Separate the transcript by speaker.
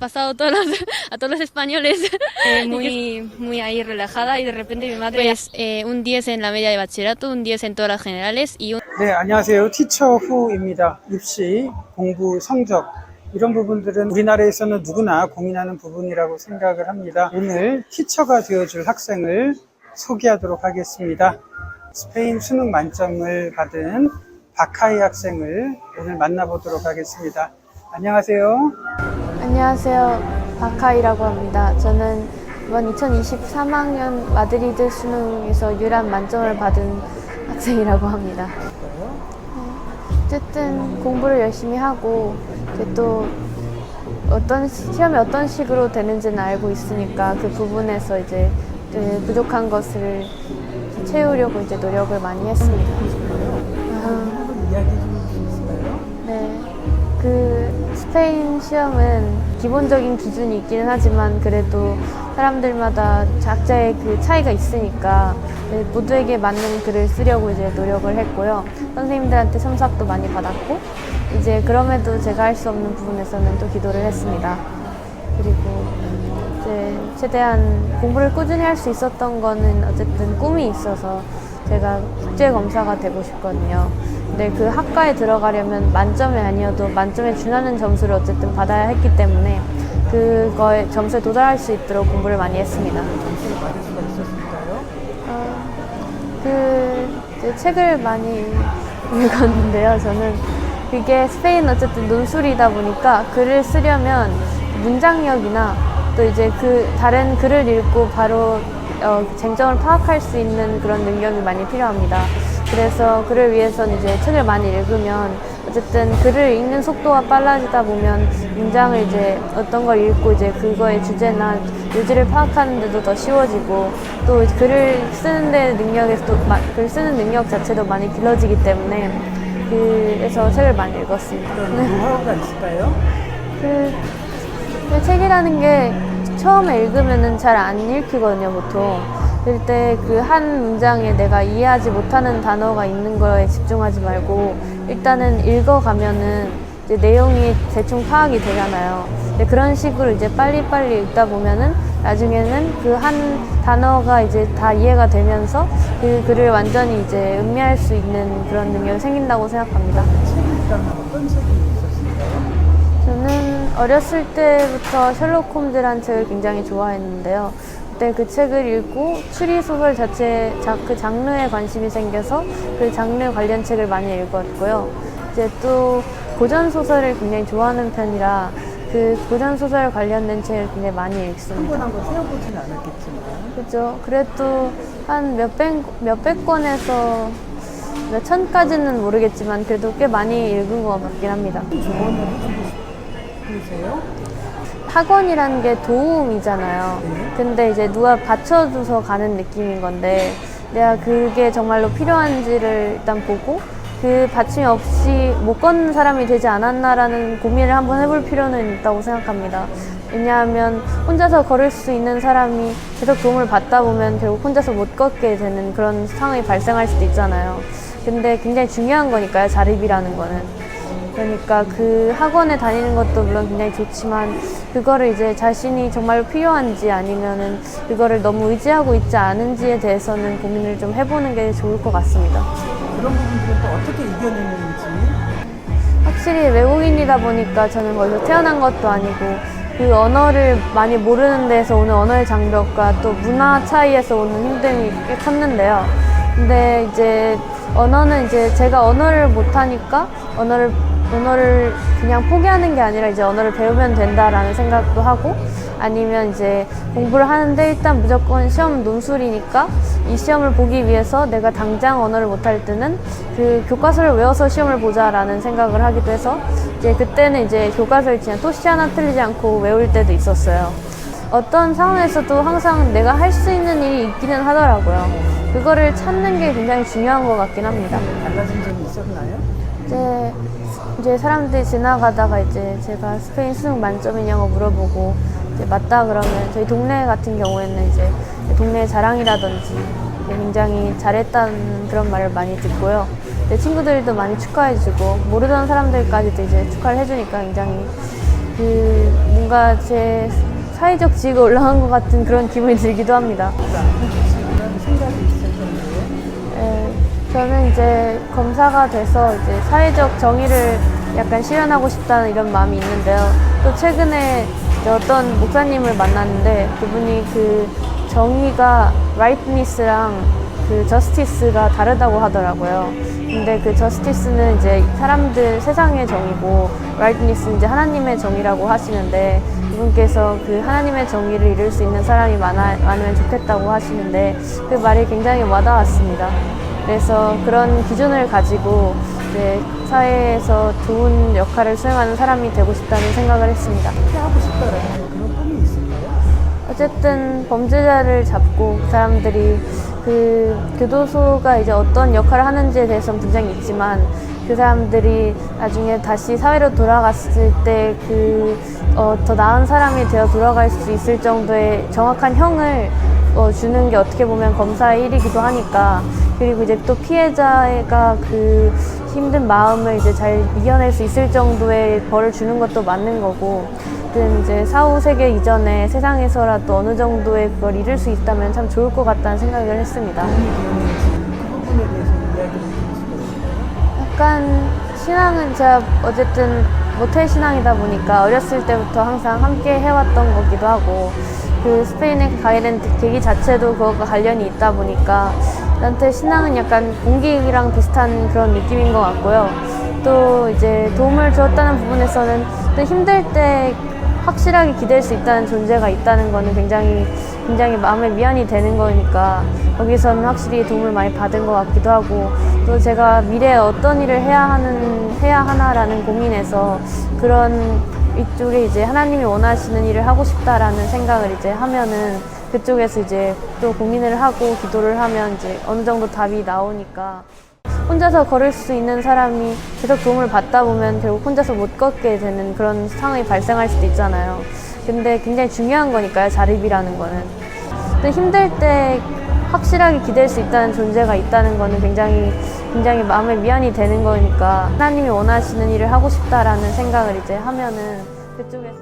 Speaker 1: pasado a todos los españoles.
Speaker 2: Muy ahí relajada y de repente mi madre
Speaker 1: Pues un 10 en la media de bachillerato, un 10 en todas las generales y un...
Speaker 3: 네, 안녕하세요. 티처 후입니다. 입시, 공부, 성적 이런 부분들은 우리나라에서는 누구나 고민하는 부분이라고 생각을 합니다. 오늘 티처가 되어줄 학생을 소개하도록 하겠습니다. 스페인 수능 만점을 받은 바카이 학생을 오늘 만나보도록 하겠습니다. 안녕하세요.
Speaker 2: 안녕하세요. 바카이라고 합니다. 저는 이번 2023학년 마드리드 수능에서 유일한 만점을 받은 학생이라고 합니다. 어쨌든 공부를 열심히 하고 이제 또 시험이 어떤 식으로 되는지는 알고 있으니까 그 부분에서 이제 부족한 것을 채우려고 이제 노력을 많이 했습니다. 네, 그 스페인 시험은 기본적인 기준이 있기는 하지만 그래도 사람들마다 각자의 그 차이가 있으니까 모두에게 맞는 글을 쓰려고 이제 노력을 했고요. 선생님들한테 첨삭도 많이 받았고 이제 그럼에도 제가 할 수 없는 부분에서는 또 기도를 했습니다. 그리고 이제 최대한 공부를 꾸준히 할 수 있었던 거는 어쨌든 꿈이 있어서 제가 국제검사가 되고 싶거든요. 근데 그 학과에 들어가려면 만점이 아니어도 만점에 준하는 점수를 어쨌든 받아야 했기 때문에 그거에 점수에 도달할 수 있도록 공부를 많이 했습니다.
Speaker 3: 점수를 받을 수가 있었을까요?
Speaker 2: 이제 책을 많이 읽었는데요. 저는 그게 스페인 어쨌든 논술이다 보니까 글을 쓰려면 문장력이나 또 이제 그 다른 글을 읽고 바로 쟁점을 파악할 수 있는 그런 능력이 많이 필요합니다. 그래서 그를 위해서는 이제 책을 많이 읽으면 어쨌든 글을 읽는 속도가 빨라지다 보면 문장을 이제 어떤 걸 읽고 이제 그거의 주제나 요지를 파악하는 데도 더 쉬워지고 또 글을 쓰는데 글 쓰는 능력 자체도 많이 길러지기 때문에 그래서 책을 많이 읽었습니다.
Speaker 3: 노하우가 있을까요?
Speaker 2: 그 책이라는 게 처음에 읽으면은 잘 안 읽히거든요, 보통. 그럴 때 그 한 문장에 내가 이해하지 못하는 단어가 있는 거에 집중하지 말고 일단은 읽어가면은 이제 내용이 대충 파악이 되잖아요. 근데 그런 식으로 이제 빨리빨리 읽다 보면은 나중에는 그 한 단어가 이제 다 이해가 되면서 그 글을 완전히 이제 음미할 수 있는 그런 능력이 생긴다고 생각합니다.
Speaker 3: 어떤 책이 있었을까요?
Speaker 2: 저는 어렸을 때부터 셜록 홈즈라는 책을 굉장히 좋아했는데요. 그때 그 책을 읽고 추리소설 자체 그 장르에 관심이 생겨서 그 장르 관련 책을 많이 읽었고요. 이제 또 고전소설을 굉장히 좋아하는 편이라 그 고전소설 관련된 책을 굉장히 많이 읽습니다.
Speaker 3: 한 권 세어보진 않았겠지만.
Speaker 2: 그죠. 그래도 한 몇백 권에서 몇 천까지는 모르겠지만 그래도 꽤 많이 읽은 것 같긴 합니다.
Speaker 3: 조언을 해주고 싶으세요?
Speaker 2: 학원이라는 게 도움이잖아요. 근데 이제 누가 받쳐줘서 가는 느낌인 건데 내가 그게 정말로 필요한지를 일단 보고 그 받침이 없이 못 걷는 사람이 되지 않았나라는 고민을 한번 해볼 필요는 있다고 생각합니다. 왜냐하면 혼자서 걸을 수 있는 사람이 계속 도움을 받다 보면 결국 혼자서 못 걷게 되는 그런 상황이 발생할 수도 있잖아요. 근데 굉장히 중요한 거니까요, 자립이라는 거는. 그러니까 그 학원에 다니는 것도 물론 굉장히 좋지만 그거를 이제 자신이 정말 필요한지 아니면은 그거를 너무 의지하고 있지 않은지에 대해서는 고민을 좀 해보는 게 좋을 것 같습니다.
Speaker 3: 그런 부분들은 또 어떻게 이겨내는지.
Speaker 2: 확실히 외국인이다 보니까 저는 거기서 태어난 것도 아니고 그 언어를 많이 모르는 데서 오는 언어의 장벽과 또 문화 차이에서 오는 힘듦이 꽤 컸는데요. 근데 이제 언어는 이제 제가 언어를 못하니까 언어를 그냥 포기하는 게 아니라 이제 언어를 배우면 된다라는 생각도 하고 아니면 이제 공부를 하는데 일단 무조건 시험 논술이니까 이 시험을 보기 위해서 내가 당장 언어를 못할 때는 그 교과서를 외워서 시험을 보자라는 생각을 하기도 해서 이제 그때는 이제 교과서를 그냥 토시 하나 틀리지 않고 외울 때도 있었어요. 어떤 상황에서도 항상 내가 할 수 있는 일이 있기는 하더라고요. 그거를 찾는 게 굉장히 중요한 것 같긴 합니다.
Speaker 3: 달라진 점이 있었나요?
Speaker 2: 이제 사람들이 지나가다가 이제 제가 스페인 수능 만점이냐고 물어보고 이제 맞다 그러면 저희 동네 같은 경우에는 이제 동네 자랑이라든지 굉장히 잘했다는 그런 말을 많이 듣고요. 내 친구들도 많이 축하해주고 모르던 사람들까지도 이제 축하를 해주니까 굉장히 뭔가 제 사회적 지위가 올라간 것 같은 그런 기분이 들기도 합니다. 저는 이제 검사가 돼서 이제 사회적 정의를 약간 실현하고 싶다는 이런 마음이 있는데요. 또 최근에 이제 어떤 목사님을 만났는데 그분이 그 정의가 rightness랑 그 justice가 다르다고 하더라고요. 근데 그 justice는 이제 사람들 세상의 정의고 rightness는 이제 하나님의 정의라고 하시는데 그분께서 그 하나님의 정의를 이룰 수 있는 사람이 많으면 좋겠다고 하시는데 그 말이 굉장히 와닿았습니다. 그래서 그런 기준을 가지고 이제 사회에서 좋은 역할을 수행하는 사람이 되고 싶다는 생각을 했습니다.
Speaker 3: 하고 싶다라는 그런 꿈이 있을까요?
Speaker 2: 어쨌든 범죄자를 잡고 그 사람들이 그 교도소가 이제 어떤 역할을 하는지에 대해서는 분명히 있지만 그 사람들이 나중에 다시 사회로 돌아갔을 때 더 나은 사람이 되어 돌아갈 수 있을 정도의 정확한 형을 주는 게 어떻게 보면 검사의 일이기도 하니까 그리고 이제 또 피해자가 그 힘든 마음을 이제 잘 이겨낼 수 있을 정도의 벌을 주는 것도 맞는 거고 이제 사후 세계 이전에 세상에서라도 어느 정도의 그걸 이룰 수 있다면 참 좋을 것 같다는 생각을 했습니다.
Speaker 3: 그 부분에 대해서 이야기를 해주시겠어요?
Speaker 2: 약간 신앙은 제가 어쨌든 모태 신앙이다 보니까 어렸을 때부터 항상 함께 해왔던 거기도 하고 그 스페인에 가게 된 계기 자체도 그것과 관련이 있다 보니까 나한테 신앙은 약간 공기랑 비슷한 그런 느낌인 것 같고요. 또 이제 도움을 주었다는 부분에서는 또 힘들 때 확실하게 기댈 수 있다는 존재가 있다는 거는 굉장히 마음에 위안이 되는 거니까 거기서는 확실히 도움을 많이 받은 것 같기도 하고 또 제가 미래에 어떤 일을 해야 하나라는 고민에서 그런 이쪽에 이제 하나님이 원하시는 일을 하고 싶다라는 생각을 이제 하면은 그쪽에서 이제 또 고민을 하고 기도를 하면 이제 어느 정도 답이 나오니까 혼자서 걸을 수 있는 사람이 계속 도움을 받다 보면 결국 혼자서 못 걷게 되는 그런 상황이 발생할 수도 있잖아요. 근데 굉장히 중요한 거니까요, 자립이라는 거는. 또 힘들 때 확실하게 기댈 수 있다는 존재가 있다는 거는 굉장히 마음에 위안이 되는 거니까 하나님이 원하시는 일을 하고 싶다라는 생각을 이제 하면은 그쪽에서